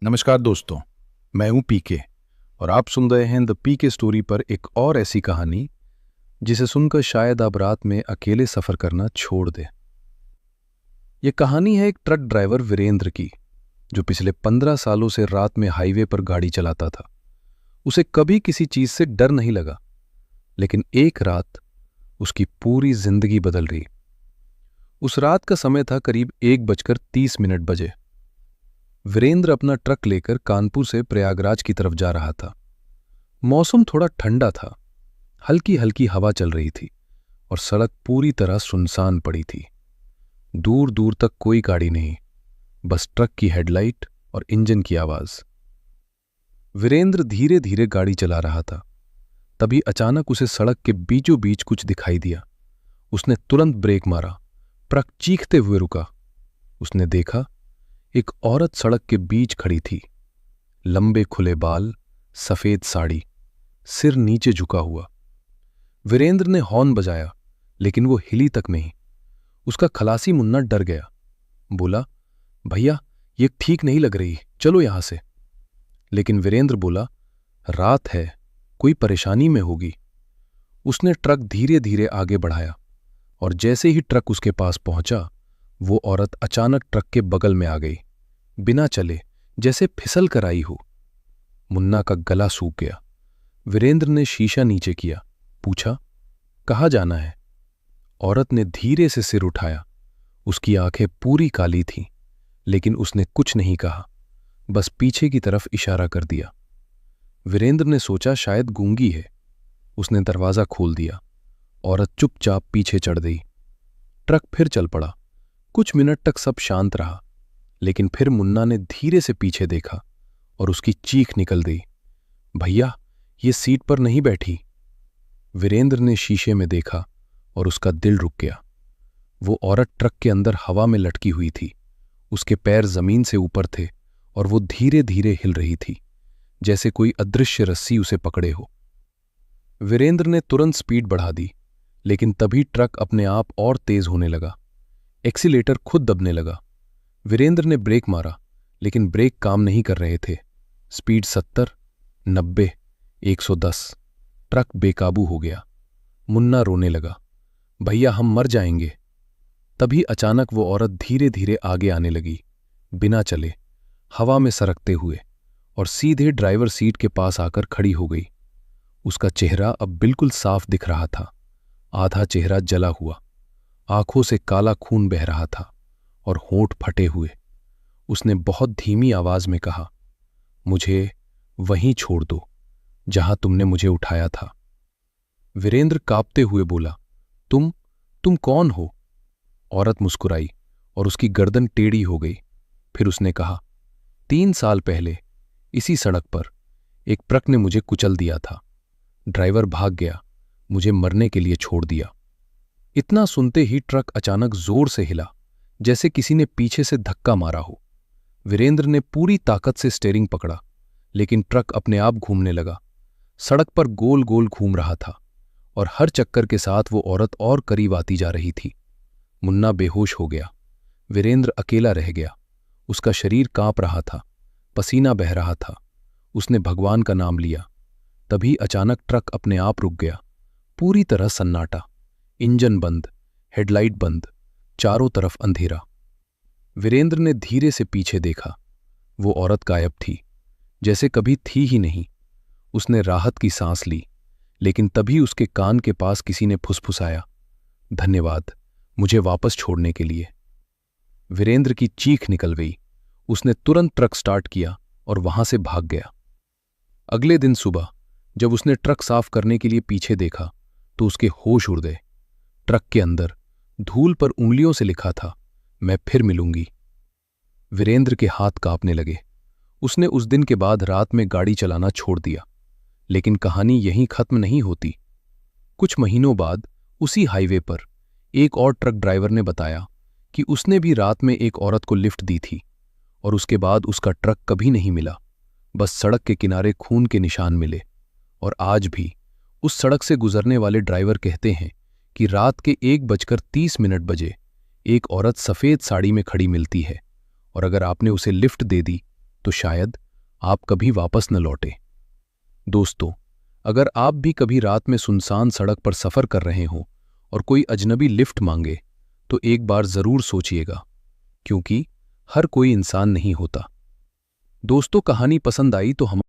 नमस्कार दोस्तों, मैं हूं पीके और आप सुन रहे हैं द पीके स्टोरी पर एक और ऐसी कहानी जिसे सुनकर शायद आप रात में अकेले सफर करना छोड़ दें। यह कहानी है एक ट्रक ड्राइवर वीरेंद्र की, जो पिछले 15 सालों से रात में हाईवे पर गाड़ी चलाता था। उसे कभी किसी चीज से डर नहीं लगा, लेकिन एक रात उसकी पूरी जिंदगी बदल गई। उस रात का समय था करीब 1:30 बजे। वीरेंद्र अपना ट्रक लेकर कानपुर से प्रयागराज की तरफ जा रहा था। मौसम थोड़ा ठंडा था, हल्की हल्की हवा चल रही थी और सड़क पूरी तरह सुनसान पड़ी थी। दूर दूर तक कोई गाड़ी नहीं, बस ट्रक की हेडलाइट और इंजन की आवाज। वीरेंद्र धीरे धीरे गाड़ी चला रहा था। तभी अचानक उसे सड़क के बीचों बीच कुछ दिखाई दिया। उसने तुरंत ब्रेक मारा। ट्रक चीखते हुए रुका। उसने देखा, एक औरत सड़क के बीच खड़ी थी। लंबे खुले बाल, सफेद साड़ी, सिर नीचे झुका हुआ। वीरेंद्र ने हॉर्न बजाया, लेकिन वो हिली तक नहीं। उसका खलासी मुन्ना डर गया। बोला, भैया ये ठीक नहीं लग रही, चलो यहां से। लेकिन वीरेंद्र बोला, रात है, कोई परेशानी में होगी। उसने ट्रक धीरे धीरे आगे बढ़ाया और जैसे ही ट्रक उसके पास पहुंचा, वो औरत अचानक ट्रक के बगल में आ गई, बिना चले, जैसे फिसल कर आई हो। मुन्ना का गला सूख गया। वीरेंद्र ने शीशा नीचे किया, पूछा, कहाँ जाना है? औरत ने धीरे से सिर उठाया। उसकी आंखें पूरी काली थीं, लेकिन उसने कुछ नहीं कहा, बस पीछे की तरफ इशारा कर दिया। वीरेंद्र ने सोचा शायद गूंगी है। उसने दरवाजा खोल दिया। औरत चुपचाप पीछे चढ़ गई। ट्रक फिर चल पड़ा। कुछ मिनट तक सब शांत रहा, लेकिन फिर मुन्ना ने धीरे से पीछे देखा और उसकी चीख निकल गई, भैया ये सीट पर नहीं बैठी। वीरेंद्र ने शीशे में देखा और उसका दिल रुक गया। वो औरत ट्रक के अंदर हवा में लटकी हुई थी। उसके पैर जमीन से ऊपर थे और वो धीरे धीरे हिल रही थी, जैसे कोई अदृश्य रस्सी उसे पकड़े हो। वीरेंद्र ने तुरंत स्पीड बढ़ा दी, लेकिन तभी ट्रक अपने आप और तेज होने लगा। एक्सीलेटर खुद दबने लगा। वीरेंद्र ने ब्रेक मारा, लेकिन ब्रेक काम नहीं कर रहे थे। स्पीड 70, 90, 110। ट्रक बेकाबू हो गया। मुन्ना रोने लगा, भैया हम मर जाएंगे। तभी अचानक वो औरत धीरे धीरे आगे आने लगी, बिना चले, हवा में सरकते हुए, और सीधे ड्राइवर सीट के पास आकर खड़ी हो गई। उसका चेहरा अब बिल्कुल साफ दिख रहा था। आधा चेहरा जला हुआ, आंखों से काला खून बह रहा था और होंठ फटे हुए। उसने बहुत धीमी आवाज में कहा, मुझे वहीं छोड़ दो जहां तुमने मुझे उठाया था। वीरेंद्र कांपते हुए बोला, तुम कौन हो? औरत मुस्कुराई और उसकी गर्दन टेढ़ी हो गई। फिर उसने कहा, 3 साल पहले इसी सड़क पर एक ट्रक ने मुझे कुचल दिया था। ड्राइवर भाग गया, मुझे मरने के लिए छोड़ दिया। इतना सुनते ही ट्रक अचानक जोर से हिला, जैसे किसी ने पीछे से धक्का मारा हो। वीरेंद्र ने पूरी ताकत से स्टीयरिंग पकड़ा, लेकिन ट्रक अपने आप घूमने लगा। सड़क पर गोल गोल घूम रहा था और हर चक्कर के साथ वो औरत और करीब आती जा रही थी। मुन्ना बेहोश हो गया। वीरेंद्र अकेला रह गया। उसका शरीर कांप रहा था, पसीना बह रहा था। उसने भगवान का नाम लिया। तभी अचानक ट्रक अपने आप रुक गया। पूरी तरह सन्नाटा, इंजन बंद, हेडलाइट बंद, चारों तरफ अंधेरा। वीरेंद्र ने धीरे से पीछे देखा। वो औरत गायब थी, जैसे कभी थी ही नहीं। उसने राहत की सांस ली, लेकिन तभी उसके कान के पास किसी ने फुसफुसाया, धन्यवाद मुझे वापस छोड़ने के लिए। वीरेंद्र की चीख निकल गई। उसने तुरंत ट्रक स्टार्ट किया और वहां से भाग गया। अगले दिन सुबह जब उसने ट्रक साफ करने के लिए पीछे देखा, तो उसके होश उड़ गए। ट्रक के अंदर धूल पर उंगलियों से लिखा था, मैं फिर मिलूंगी। वीरेंद्र के हाथ कांपने लगे। उसने उस दिन के बाद रात में गाड़ी चलाना छोड़ दिया। लेकिन कहानी यहीं खत्म नहीं होती। कुछ महीनों बाद उसी हाईवे पर एक और ट्रक ड्राइवर ने बताया कि उसने भी रात में एक औरत को लिफ्ट दी थी और उसके बाद उसका ट्रक कभी नहीं मिला। बस सड़क के किनारे खून के निशान मिले। और आज भी उस सड़क से गुजरने वाले ड्राइवर कहते हैं कि रात के 1:30 बजे एक औरत सफेद साड़ी में खड़ी मिलती है, और अगर आपने उसे लिफ्ट दे दी तो शायद आप कभी वापस न लौटे। दोस्तों, अगर आप भी कभी रात में सुनसान सड़क पर सफर कर रहे हो और कोई अजनबी लिफ्ट मांगे, तो एक बार जरूर सोचिएगा, क्योंकि हर कोई इंसान नहीं होता। दोस्तों, कहानी पसंद आई तो हम